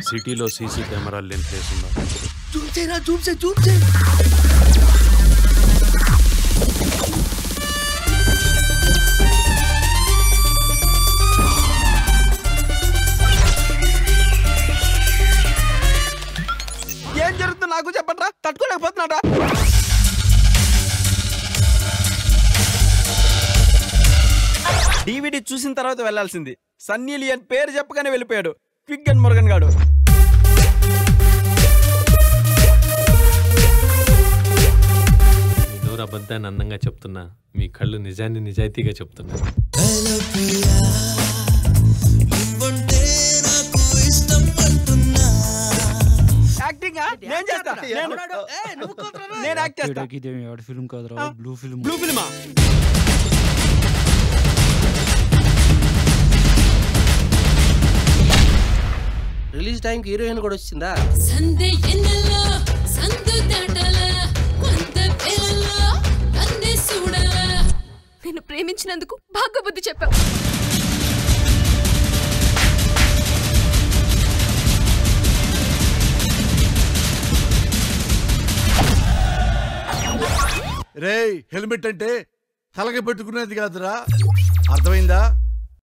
సిటీలో సీసీ కెమెరాలు లేని ప్లేస్ ఉందా? జూమ్ చేయరా, జూమ్ చేయి, జూమ్ చేయి. ఏం జరుగుతుందో నాకు చెప్పట్రా, తట్టుకోలేకపోతున్నాడా? డివిడి చూసిన తర్వాత వెళ్లాల్సింది. సన్నీ లియోన్ పేరు చెప్పగానే వెళ్ళిపోయాడు క్విక్ అండ్ మురుగన్ గాడు. నోరు అబద్ధాన్ని అందంగా చెప్తున్నా, మీ కళ్ళు నిజాన్ని నిజాయితీగా చెప్తున్నా. యాక్టింగ్ నేను చేస్తా, నేను యాక్ట్ చేస్తా. ఫిల్మ్ కాదురా, బ్లూ ఫిల్మ్. బ్లూ ఫిల్మా? రిలీజ్ టైంకి హీరోయిన్ కూడా వచ్చిందా? నేను ప్రేమించినందుకు బాగా బుద్ధి చెప్పావు. రేయ్, హెల్మెట్ అంటే తలకి పెట్టుకునేది కాదురా, అర్థమైందా?